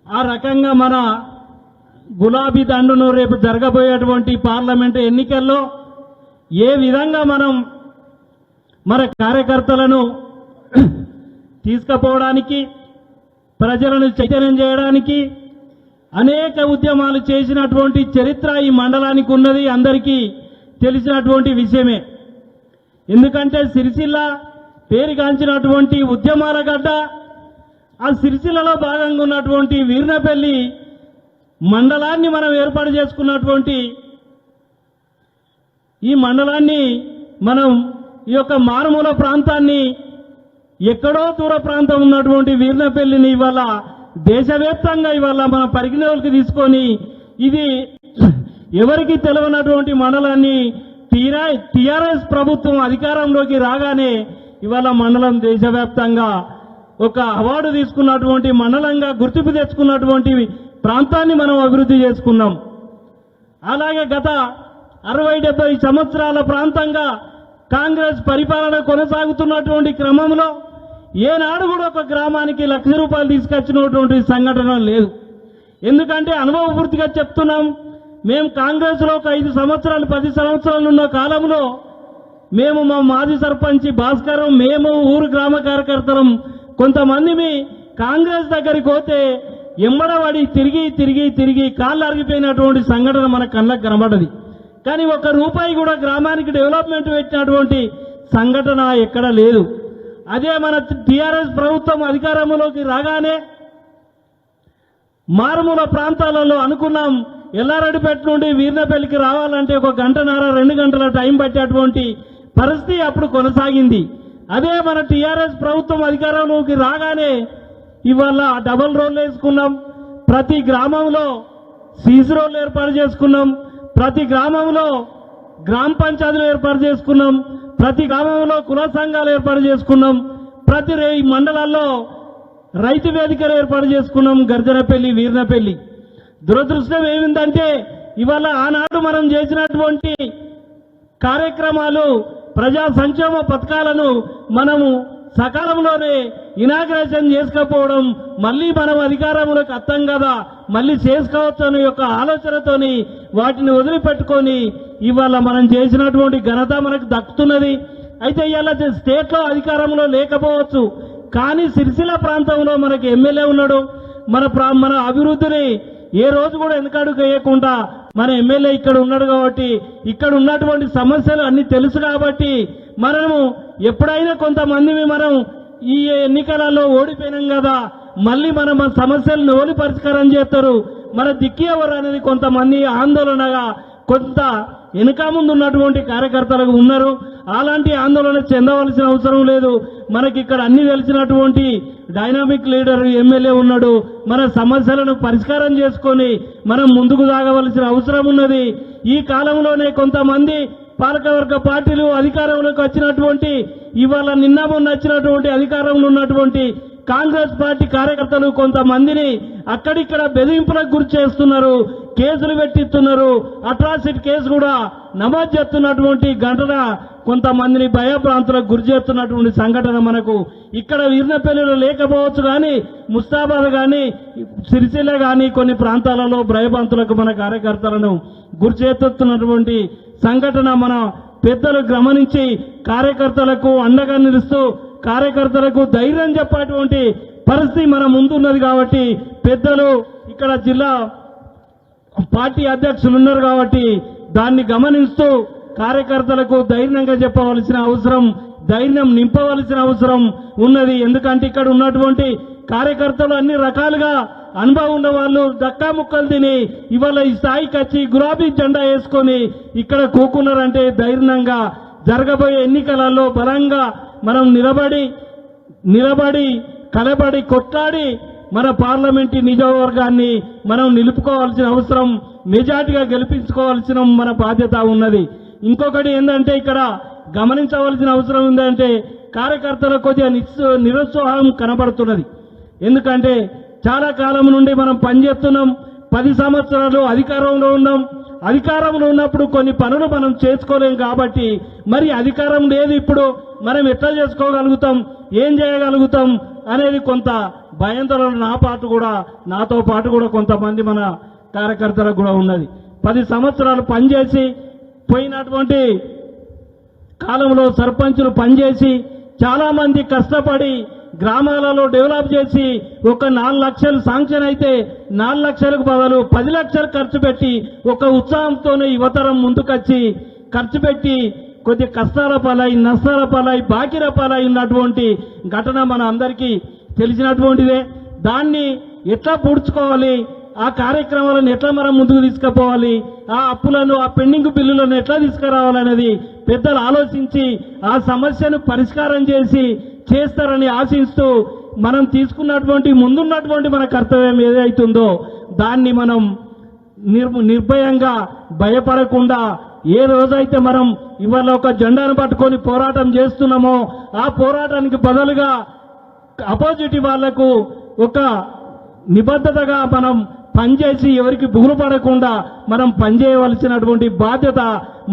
ఆ రకంగా మన గులాబీ దండును రేపు జరగబోయేటువంటి పార్లమెంటు ఎన్నికల్లో ఏ విధంగా మనం మన కార్యకర్తలను తీసుకుపోవడానికి, ప్రజలను చైతన్యం చేయడానికి అనేక ఉద్యమాలు చేసినటువంటి చరిత్ర ఈ మండలానికి ఉన్నది, అందరికీ తెలిసినటువంటి విషయమే. ఎందుకంటే సిరిసిల్ల పేరుగాంచినటువంటి ఉద్యమాల గడ్డ. ఆ సిరిసిల్లలో భాగంగా ఉన్నటువంటి వీర్నపల్లి మండలాన్ని మనం ఏర్పాటు చేసుకున్నటువంటి ఈ మండలాన్ని మనం ఈ యొక్క మారుమూల ప్రాంతాన్ని, ఎక్కడో దూర ప్రాంతం ఉన్నటువంటి వీర్నపల్లిని ఇవాళ దేశవ్యాప్తంగా ఇవాళ మన పరిగణలోకి తీసుకొని ఇది ఎవరికి తెలియనటువంటి మండలాన్ని టీఆర్ఎస్ ప్రభుత్వం అధికారంలోకి రాగానే ఇవాళ మండలం దేశవ్యాప్తంగా ఒక అవార్డు తీసుకున్నటువంటి మండలంగా గుర్తింపు తెచ్చుకున్నటువంటి ప్రాంతాన్ని మనం అభివృద్ధి చేసుకున్నాం. అలాగే గత 60-70 సంవత్సరాల ప్రాంతంగా కాంగ్రెస్ పరిపాలన కొనసాగుతున్నటువంటి క్రమంలో ఏనాడు కూడా ఒక గ్రామానికి ₹1,00,000 తీసుకొచ్చినటువంటి సంఘటన లేదు. ఎందుకంటే అనుభవపూర్తిగా చెప్తున్నాం, మేము కాంగ్రెస్లో ఒక 5 సంవత్సరాలు 10 సంవత్సరాలు ఉన్న కాలంలో మేము మా మాజీ సర్పంచ్ భాస్కరం, మేము ఊరు గ్రామ కార్యకర్తలం కొంతమంది కాంగ్రెస్ దగ్గరికి పోతే ఎంబడబడి తిరిగి తిరిగి తిరిగి కాళ్ళు అరిగిపోయినటువంటి సంఘటన మన కళ్ళకు కనబడది. కానీ ₹1 కూడా గ్రామానికి డెవలప్మెంట్ పెట్టినటువంటి సంఘటన ఎక్కడ లేదు. అదే మన టీఆర్ఎస్ ప్రభుత్వం అధికారంలోకి రాగానే మారుమూల ప్రాంతాలలో అనుకున్నాం, ఎల్లారెడ్డిపేట నుండి వీర్నపల్లికి రావాలంటే 1 గంటన్నర 2 గంటల టైం పట్టేటువంటి పరిస్థితి అప్పుడు కొనసాగింది. అదే మన టీఆర్ఎస్ ప్రభుత్వం అధికారంలోకి రాగానే ఇవాళ డబుల్ రోడ్లు వేసుకున్నాం, ప్రతి గ్రామంలో సీసీ రోడ్లు ఏర్పాటు చేసుకున్నాం, ప్రతి గ్రామంలో గ్రామ పంచాయతీలు ఏర్పాటు చేసుకున్నాం, ప్రతి గ్రామంలో కుల సంఘాలు ఏర్పాటు చేసుకున్నాం, ప్రతి మండలాల్లో రైతు వేదికలు ఏర్పాటు చేసుకున్నాం, గర్జనపల్లి వీర్నపల్లి. దురదృష్టం ఏమిందంటే ఇవాళ ఆనాడు మనం చేసినటువంటి కార్యక్రమాలు, ప్రజా సంక్షేమ పథకాలను మనము సకాలంలోనే ఇనాగ్రేషన్ చేసుకోకపోవడం, మళ్ళీ మనం అధికారంలోకి అత్తం కదా మళ్ళీ చేసుకోవచ్చు అనే యొక్క ఆలోచనతోని వాటిని వదిలిపెట్టుకొని ఇవాళ మనం చేసినటువంటి ఘనత మనకు దక్కుతున్నది. అయితే ఇవాళ స్టేట్లో అధికారంలో లేకపోవచ్చు, కానీ సిరిసిల్ల ప్రాంతంలో మనకి ఎమ్మెల్యే ఉన్నాడు. మన అభివృద్ధిని ఏ రోజు కూడా వెనకడుగు వేయకుండా మన ఎమ్మెల్యే ఇక్కడ ఉన్నాడు కాబట్టి, ఇక్కడ ఉన్నటువంటి సమస్యలు అన్ని తెలుసు కాబట్టి మనము ఎప్పుడైనా కొంతమంది మనం ఈ ఎన్నికలలో ఓడిపోయినాం కదా మళ్ళీ మన సమస్యలను ఓడి పరిష్కారం చేస్తారు, మన దిక్కు ఎవరు అనేది కొంతమంది ఆందోళనగా కొంత వెనుక ముందు ఉన్నటువంటి కార్యకర్తలకు ఉన్నారు. అలాంటి ఆందోళన చెందవలసిన అవసరం లేదు. మనకి ఇక్కడ అన్ని తెలిసినటువంటి డైనామిక్ లీడర్ ఎమ్మెల్యే ఉన్నాడు. మన సమస్యలను పరిష్కారం చేసుకొని మనం ముందుకు సాగవలసిన అవసరం ఉన్నది. ఈ కాలంలోనే కొంతమంది పాలకవర్గ పార్టీలు అధికారంలోకి వచ్చినటువంటి, ఇవాళ నిన్న మొన్న వచ్చినటువంటి అధికారంలో ఉన్నటువంటి కాంగ్రెస్ పార్టీ కార్యకర్తలు కొంతమందిని అక్కడిక్కడ బెదిరింపులకు గురి చేస్తున్నారు, కేసులు పెట్టిస్తున్నారు, అట్రాసిటీ కేసు కూడా నమోదు చేస్తున్నటువంటి ఘటన కొంతమందిని భయభ్రాంతులకు గురి చేస్తున్నటువంటి సంఘటన మనకు ఇక్కడ వీర్నపల్లిలో లేకపోవచ్చు, కానీ ముస్తాబాద్ కానీ సిరిసిల్ల కానీ కొన్ని ప్రాంతాలలో భయభ్రాంతులకు మన కార్యకర్తలను గురి చేస్తున్నటువంటి సంఘటన మన పెద్దలు గమనించి కార్యకర్తలకు అండగా నిలుస్తూ కార్యకర్తలకు ధైర్యం చెప్పేటువంటి పరిస్థితి మన ముందున్నది. కాబట్టి పెద్దలు ఇక్కడ జిల్లా పార్టీ అధ్యక్షులు ఉన్నారు కాబట్టి దాన్ని గమనిస్తూ కార్యకర్తలకు ధైర్యంగా చెప్పవలసిన అవసరం, ధైర్యం నింపవలసిన అవసరం ఉన్నది. ఎందుకంటే ఇక్కడ ఉన్నటువంటి కార్యకర్తలు అన్ని రకాలుగా అనుభవం ఉన్న వాళ్ళు దక్కా ముక్కలు తిని ఇవాళ ఈ స్థాయికి వచ్చి గులాబీ జెండా వేసుకొని ఇక్కడ కూకున్నారంటే ధైర్యంగా జరగబోయే ఎన్నికలలో బలంగా మనం నిలబడి కలబడి కొట్లాడి మన పార్లమెంటు నియోజకవర్గాన్ని మనం నిలుపుకోవాల్సిన అవసరం, మెజార్టీగా గెలిపించుకోవాల్సిన మన బాధ్యత ఉన్నది. ఇంకొకటి ఏంటంటే ఇక్కడ గమనించవలసిన అవసరం ఉందంటే కార్యకర్తలకు కొద్దిగా నిరుత్సాహం కనబడుతున్నది. ఎందుకంటే చాలా కాలం నుండి మనం పనిచేస్తున్నాం, 10 సంవత్సరాలు అధికారంలో ఉన్నాం. అధికారంలో ఉన్నప్పుడు కొన్ని పనులు మనం చేసుకోలేం కాబట్టి మరి అధికారం లేదు, ఇప్పుడు మనం ఎట్లా చేసుకోగలుగుతాం, ఏం చేయగలుగుతాం అనేది కొంత భయాందోళన నాతో పాటు కూడా కొంతమంది మన కార్యకర్తలకు కూడా ఉన్నది. 10 సంవత్సరాలు పనిచేసి పోయినటువంటి కాలంలో సర్పంచులు పనిచేసి చాలా మంది కష్టపడి గ్రామాలలో డెవలప్ చేసి ఒక 4 లక్షలు శాంక్షన్ అయితే 4 లక్షలకు బదులు 10 లక్షలు ఖర్చు పెట్టి ఒక ఉత్సాహంతోనే యువతరం ముందుకొచ్చి ఖర్చు పెట్టి కొద్ది కష్టాల పాలై నష్టాల పాలై బాకీల పాలై ఉన్నటువంటి ఘటన మన అందరికీ తెలిసినటువంటిదే. దాన్ని ఎట్లా పూడ్చుకోవాలి, ఆ కార్యక్రమాలను ఎట్లా మనం ముందుకు తీసుకుపోవాలి, ఆ అప్పులను ఆ పెండింగ్ బిల్లులను ఎట్లా తీసుకురావాలనేది పెద్దలు ఆలోచించి ఆ సమస్యను పరిష్కారం చేస్తారని ఆశిస్తూ మనం తీసుకున్నటువంటి ముందున్నటువంటి మన కర్తవ్యం ఏదైతుందో దాన్ని మనం నిర్భయంగా భయపడకుండా ఏ రోజైతే మనం ఇవాళ ఒక జెండాను పట్టుకొని పోరాటం చేస్తున్నామో ఆ పోరాటానికి బదులుగా అపోజిట్ వాళ్లకు ఒక నిబద్ధతగా మనం పనిచేసి ఎవరికి బుగులు పడకుండా మనం పనిచేయవలసినటువంటి బాధ్యత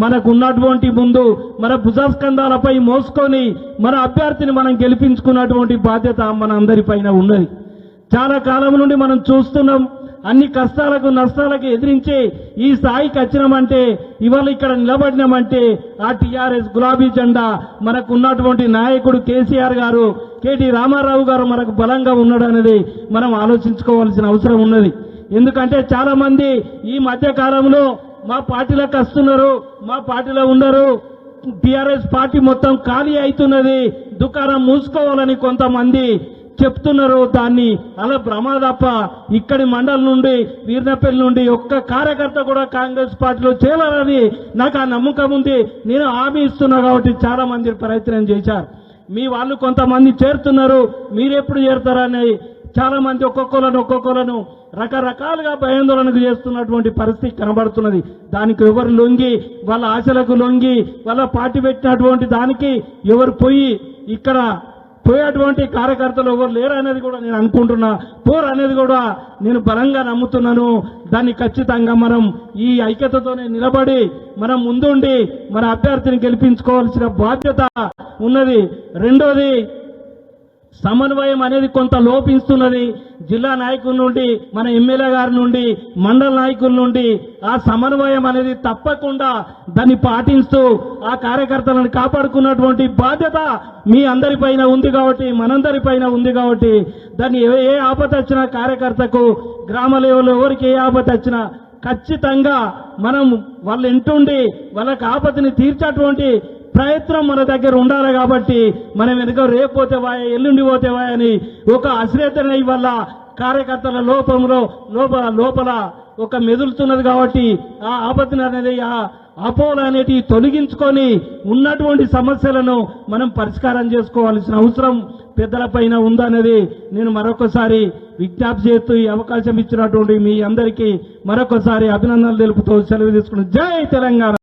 మనకున్నటువంటి ముందు మన భుజస్కంధాలపై మోసుకొని మన అభ్యర్థిని మనం గెలిపించుకున్నటువంటి బాధ్యత మన అందరిపైన ఉన్నది. చాలా కాలం నుండి మనం చూస్తున్నాం. అన్ని కష్టాలకు నష్టాలకు ఎదిరించి ఈ స్థాయికి వచ్చినామంటే ఇవాళ ఇక్కడ నిలబడినామంటే ఆ టీఆర్ఎస్ గులాబీ జెండా మనకు ఉన్నటువంటి నాయకుడు కేసీఆర్ గారు, కేటీ రామారావు గారు మనకు బలంగా ఉన్నాడు అనేది మనం ఆలోచించుకోవాల్సిన అవసరం ఉన్నది. ఎందుకంటే చాలా మంది ఈ మధ్య కాలంలో మా పార్టీలోకి వస్తున్నారు, మా పార్టీలో ఉన్నారు, టీఆర్ఎస్ పార్టీ మొత్తం ఖాళీ అవుతున్నది, దుకాణం మూసుకోవాలని కొంతమంది చెప్తున్నారు. దాన్ని అలా ప్రమాదప్ప ఇక్కడి మండలం నుండి వీర్నపల్లి నుండి ఒక్క కార్యకర్త కూడా కాంగ్రెస్ పార్టీలో చేరాలని నాకు ఆ నమ్మకం ఉంది. నేను హామీ ఇస్తున్నా కాబట్టి చాలా మంది ప్రయత్నం చేశారు. మీ వాళ్ళు కొంతమంది చేరుతున్నారు, మీరెప్పుడు చేరుతారని చాలా మంది ఒక్కొక్కలను రకరకాలుగా భయాందోళనకు చేస్తున్నటువంటి పరిస్థితి కనబడుతున్నది. దానికి ఎవరు లొంగి వాళ్ళ ఆశలకు లొంగి వాళ్ళ పార్టీ పెట్టినటువంటి దానికి ఎవరు పోయి ఇక్కడ పోయేటువంటి కార్యకర్తలు ఎవరు లేరు అనేది కూడా నేను అనుకుంటున్నా. పోరు అనేది కూడా నేను బలంగా నమ్ముతున్నాను. దాన్ని ఖచ్చితంగా మనం ఈ ఐక్యతతోనే నిలబడి మనం ముందుండి మన అభ్యర్థిని గెలిపించుకోవాల్సిన బాధ్యత ఉన్నది. రెండోది, సమన్వయం అనేది కొంత లోపిస్తున్నది. జిల్లా నాయకుల నుండి మన ఎమ్మెల్యే గారి నుండి మండల నాయకుల నుండి ఆ సమన్వయం అనేది తప్పకుండా దాన్ని పాటిస్తూ ఆ కార్యకర్తలను కాపాడుకున్నటువంటి బాధ్యత మీ అందరిపైన ఉంది కాబట్టి మనందరిపైన ఉంది కాబట్టి దాన్ని ఏ ఆపద వచ్చినా కార్యకర్తకు గ్రామ లెవెల్లో ఎవరికి ఏ ఆపద వచ్చినా ఖచ్చితంగా మనం వాళ్ళ ఇంటుండి వాళ్ళకి ఆపదని తీర్చేటువంటి ప్రయత్నం మన దగ్గర ఉండాలి. కాబట్టి మనం వెనుక రేపు పోతే వాయ ఎల్లుండి పోతే వాయ అని ఒక అశ్రద్ధన వల్ల కార్యకర్తల లోపల ఒక మెదులుతున్నది. కాబట్టి ఆ ఆపత్తిని అనేది ఆ అపోహలు అనేటివి తొలగించుకొని ఉన్నటువంటి సమస్యలను మనం పరిష్కారం చేసుకోవాల్సిన అవసరం పెద్దలపైన ఉందనేది నేను మరొకసారి విజ్ఞప్తి చేస్తూ ఈ అవకాశం ఇచ్చినటువంటి మీ అందరికీ మరొకసారి అభినందనలు తెలుపుతూ సెలవు తీసుకున్నాను. జై తెలంగాణ.